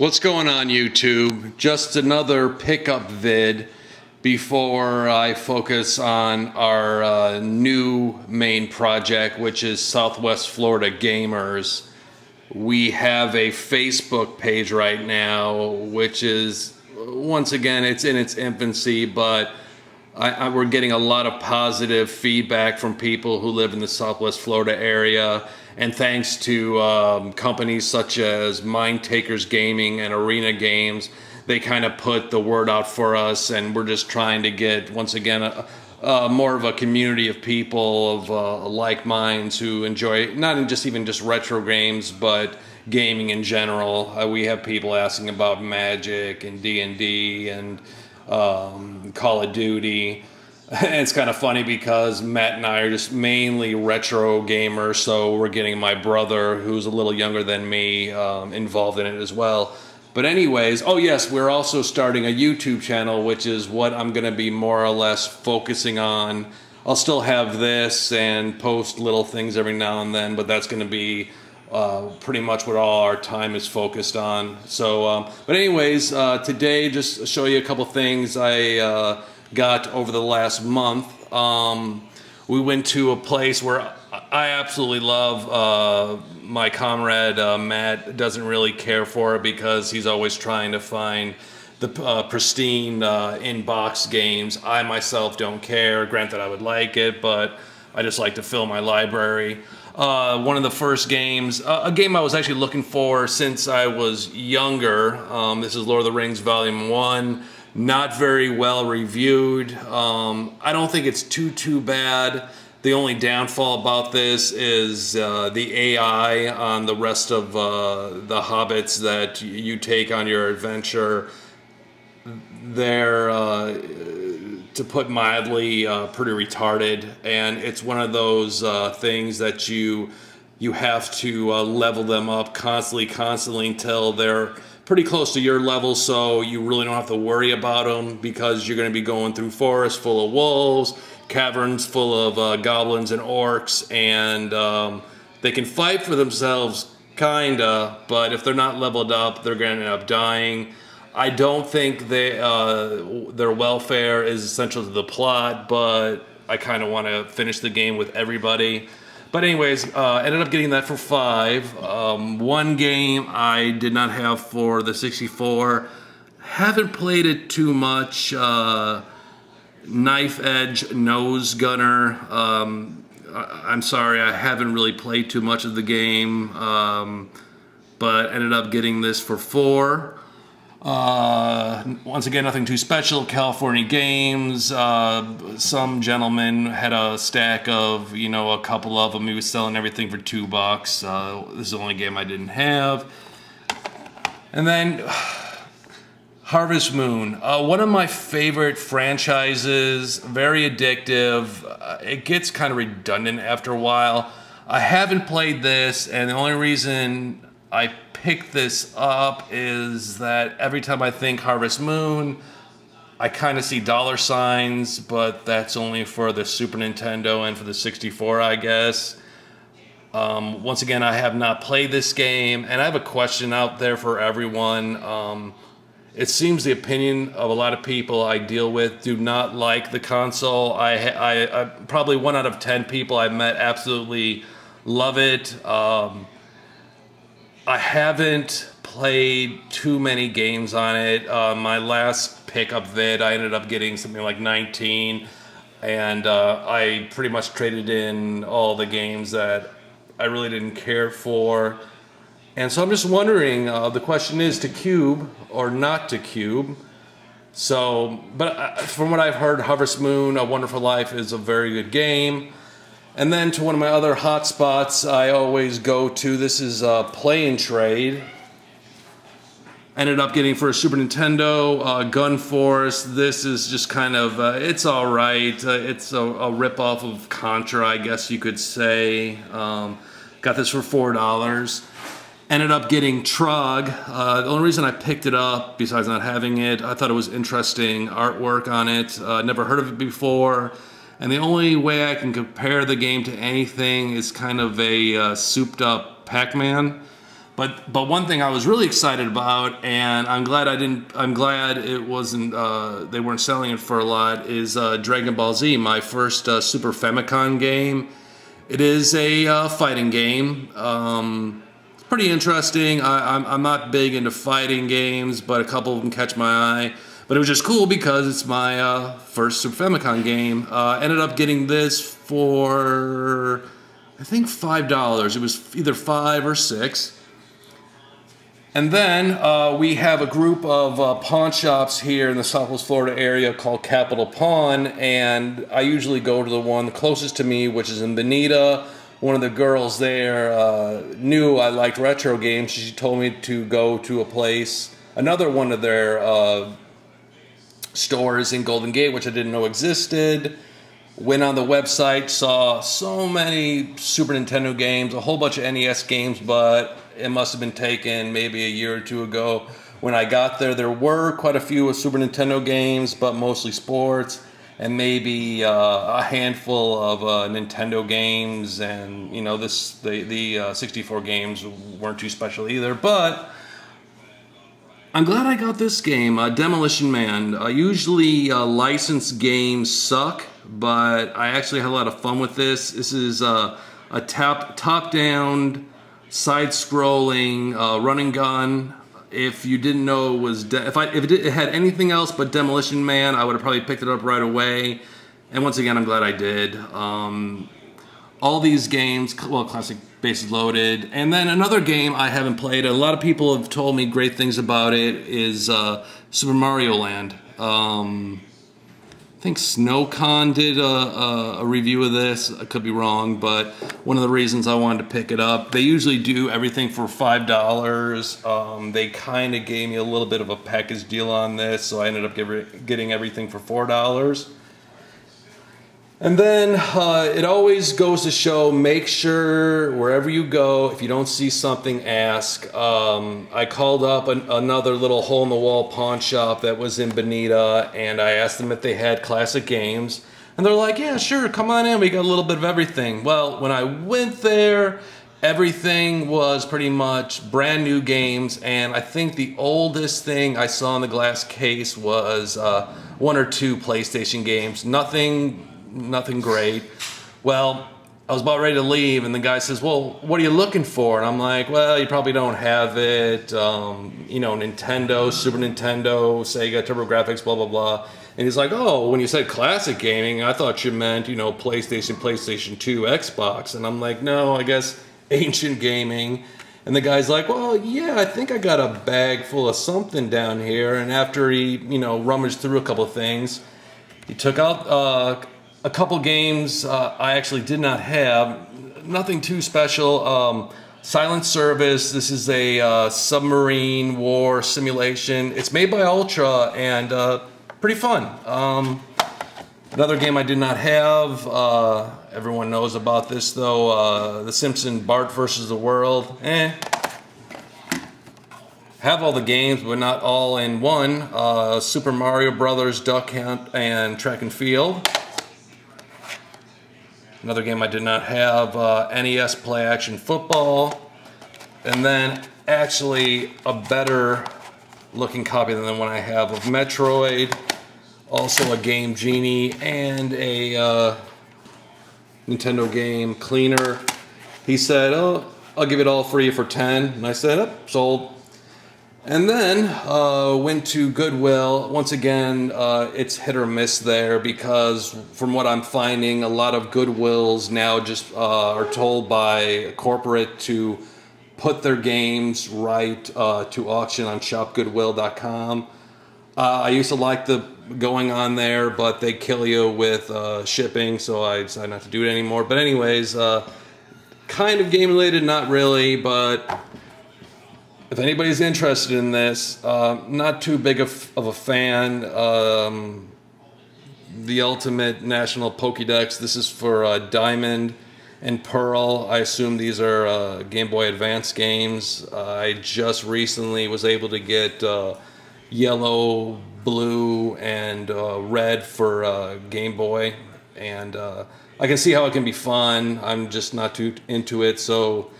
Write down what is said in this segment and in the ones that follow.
What's going on, YouTube? Just another pickup vid before I focus on our new main project, which is Southwest Florida Gamers. We have a Facebook page right now, which is, once again, it's in its infancy, but we're getting a lot of positive feedback from people who live in the Southwest Florida area. And thanks to companies such as Mind Takers Gaming and Arena Games, they kind of put the word out for us, and we're just trying to get, once again, more of a community of people of like minds who enjoy not just even just retro games, but gaming in general. We have people asking about Magic and D&D and Call of Duty. And it's kind of funny because Matt and I are just mainly retro gamers, so we're getting my brother, who's a little younger than me, involved in it as well. But anyways, oh yes, we're also starting a YouTube channel, which is what I'm going to be more or less focusing on. I'll still have this and post little things every now and then, but that's going to be pretty much what all our time is focused on. So, but anyways, today just show you a couple things I got over the last month. We went to a place where I absolutely love. My comrade Matt doesn't really care for it because he's always trying to find the pristine in-box games. I myself don't care. Granted, I would like it, but I just like to fill my library. One of the first games, a game I was actually looking for since I was younger. This is Lord of the Rings Volume 1. Not very well reviewed. I don't think it's too bad. The only downfall about this is the AI on the rest of the hobbits that you take on your adventure. They're, to put mildly, pretty retarded, and it's one of those things that you have to level them up constantly until they're pretty close to your level, so you really don't have to worry about them because you're going to be going through forests full of wolves, caverns full of goblins and orcs, and they can fight for themselves, kinda, but if they're not leveled up, they're going to end up dying. I don't think their welfare is essential to the plot, but I kind of want to finish the game with everybody. But anyways, ended up getting that for $5. One game I did not have for the 64. Haven't played it too much. Knife Edge Nose Gunner. I'm sorry, I haven't really played too much of the game, but ended up getting this for $4. Once again, nothing too special. California Games. Some gentleman had a stack of, a couple of them. He was selling everything for $2. This is the only game I didn't have. And then Harvest Moon. One of my favorite franchises. Very addictive. It gets kind of redundant after a while. I haven't played this, and the only reason I picked this up is that every time I think Harvest Moon, I kind of see dollar signs, but that's only for the Super Nintendo and for the 64, I guess. Once again, I have not played this game, and I have a question out there for everyone. It seems the opinion of a lot of people I deal with do not like the console. I probably 1 out of 10 people I've met absolutely love it. I haven't played too many games on it. My last pickup vid, I ended up getting something like 19, and I pretty much traded in all the games that I really didn't care for. And so I'm just wondering, the question is to cube or not to cube. So, but from what I've heard, Harvest Moon, A Wonderful Life is a very good game. And then to one of my other hotspots I always go to, this is Play and Trade. Ended up getting for a Super Nintendo, Gun Force. This is just kind of, it's alright. It's a rip-off of Contra, I guess you could say. Got this for $4. Ended up getting Trog. The only reason I picked it up, besides not having it, I thought it was interesting artwork on it. Never heard of it before. And the only way I can compare the game to anything is kind of a souped-up Pac-Man. But one thing I was really excited about, and I'm glad it wasn't. They weren't selling it for a lot. Is Dragon Ball Z, my first Super Famicom game. It is a fighting game. It's pretty interesting. I'm not big into fighting games, but a couple of them catch my eye. But it was just cool because it's my first Super Famicom game. Ended up getting this for, I think, $5. It was either $5 or $6. And then we have a group of pawn shops here in the Southwest Florida area called Capital Pawn, and I usually go to the one closest to me, which is in Bonita. One of the girls there knew I liked retro games. She told me to go to another one of their stores in Golden Gate, which I didn't know existed. Went on the website, saw so many Super Nintendo games, a whole bunch of NES games, but it must have been taken maybe a year or two ago. When I got there, there were quite a few Super Nintendo games, but mostly sports, and maybe a handful of Nintendo games, and the 64 games weren't too special either. But I'm glad I got this game, Demolition Man. Usually licensed games suck, but I actually had a lot of fun with this. This is a top-down, side-scrolling run and gun. If you didn't know it was, if it had anything else but Demolition Man, I would have probably picked it up right away. And once again, I'm glad I did. All these games, classic Bases Loaded, and then another game I haven't played. A lot of people have told me great things about it. Is Super Mario Land. I think SnowCon did a review of this. I could be wrong, but one of the reasons I wanted to pick it up, they usually do everything for $5. They kind of gave me a little bit of a package deal on this, so I ended up getting everything for $4. And then it always goes to show, make sure wherever you go, if you don't see something, ask. I called up another little hole-in-the-wall pawn shop that was in Bonita, and I asked them if they had classic games. And they're like, yeah, sure, come on in, we got a little bit of everything. Well, when I went there, everything was pretty much brand new games, and I think the oldest thing I saw in the glass case was 1 or 2 PlayStation games. Nothing great. Well, I was about ready to leave, and the guy says, well, what are you looking for? And I'm like, well, you probably don't have it. Nintendo, Super Nintendo, Sega, TurboGrafx, blah, blah, blah. And he's like, oh, when you said classic gaming, I thought you meant, PlayStation 2, Xbox. And I'm like, no, I guess ancient gaming. And the guy's like, well, yeah, I think I got a bag full of something down here. And after he, rummaged through a couple of things, he took out a couple games I actually did not have. Nothing too special. Silent Service. This is a submarine war simulation. It's made by Ultra and pretty fun. Another game I did not have. Everyone knows about this though. The Simpsons Bart versus the World. Have all the games, but not all in one. Super Mario Brothers, Duck Hunt, and Track and Field. Another game I did not have, NES Play Action Football. And then actually a better looking copy than the one I have of Metroid. Also a Game Genie and a Nintendo game Cleaner. He said, oh, I'll give it all for you for 10. And I said, oh, sold. And then went to Goodwill. Once again, it's hit or miss there because from what I'm finding, a lot of Goodwills now just are told by corporate to put their games right to auction on shopgoodwill.com. I used to like the going on there, but they kill you with shipping, so I decided not to do it anymore. But anyways, kind of game related, not really, but if anybody's interested in this, not too big of a fan. The Ultimate National Pokédex, this is for Diamond and Pearl. I assume these are Game Boy Advance games. I just recently was able to get yellow, blue, and red for Game Boy. And I can see how it can be fun. I'm just not too into it, so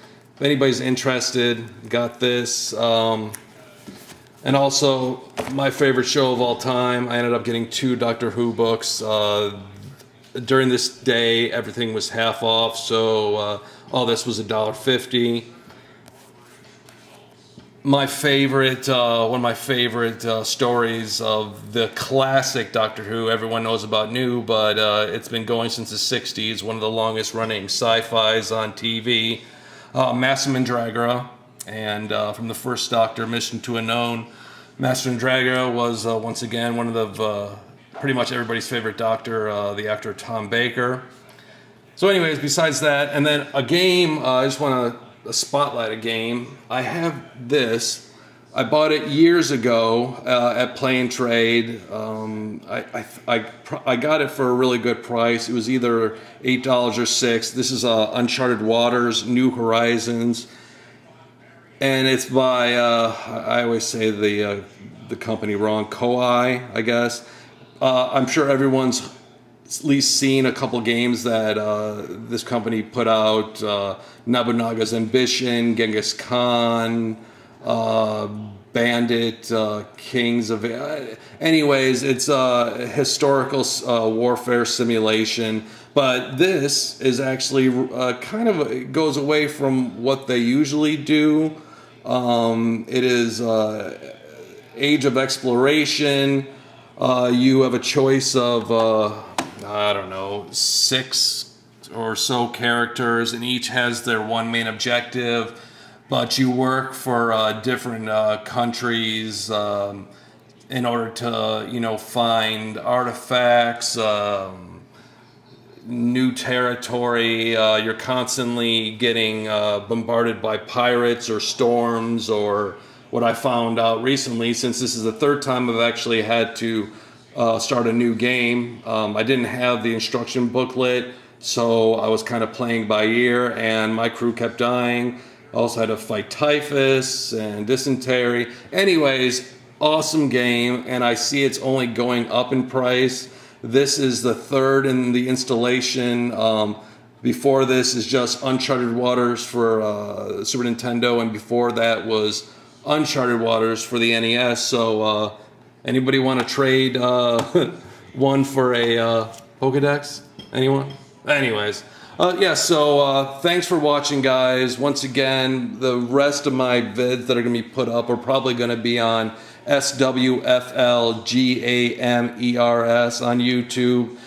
if anybody's interested, got this. And also, my favorite show of all time, I ended up getting 2 Doctor Who books. During this day, everything was half off, so all this was $1.50. My favorite, one of my favorite stories of the classic Doctor Who. Everyone knows about New, but it's been going since the 60s. One of the longest running sci-fis on TV. Master Mandragora, and from the first Doctor, Mission to Unknown. Master Mandragora was once again one of the pretty much everybody's favorite Doctor, the actor Tom Baker. So anyways, besides that, and then a game, I just want to spotlight a game. I have this. I bought it years ago at Play and Trade. I got it for a really good price. It was either $8 or $6. This is Uncharted Waters, New Horizons. And it's by, I always say the company wrong, Koei, I guess. I'm sure everyone's at least seen a couple games that this company put out. Nobunaga's Ambition, Genghis Khan, Bandit, Kings of... anyways, it's a historical warfare simulation. But this is actually kind of... It goes away from what they usually do. It is Age of Exploration. You have a choice of, I don't know, 6 or so characters, and each has their one main objective. But you work for different countries in order to, find artifacts, new territory. You're constantly getting bombarded by pirates or storms, or what I found out recently, since this is the 3rd time I've actually had to start a new game. I didn't have the instruction booklet, so I was kind of playing by ear, and my crew kept dying. I also had to fight typhus and dysentery. Anyways, awesome game, and I see it's only going up in price. This is the 3rd in the installation. Before this is just Uncharted Waters for Super Nintendo, and before that was Uncharted Waters for the NES. So anybody want to trade one for a Pokedex? Anyone? Anyways, so thanks for watching, guys. Once again, the rest of my vids that are going to be put up are probably going to be on SWFLGAMERS on YouTube.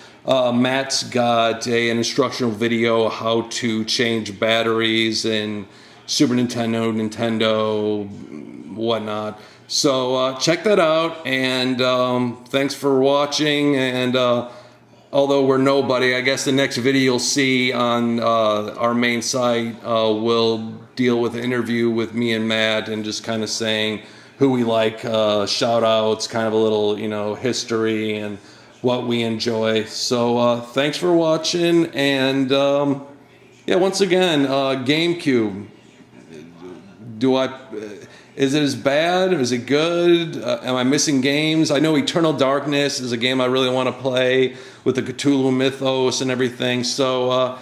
Matt's got an instructional video how to change batteries in Super Nintendo, whatnot. So check that out, and thanks for watching. And although we're nobody, I guess the next video you'll see on our main site will deal with an interview with me and Matt, and just kind of saying who we like, shout outs, kind of a little, history and what we enjoy. So thanks for watching, and once again, GameCube. Is it as bad? Is it good? Am I missing games? I know Eternal Darkness is a game I really want to play with the Cthulhu mythos and everything. So,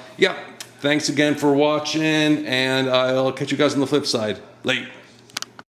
thanks again for watching, and I'll catch you guys on the flip side. Late.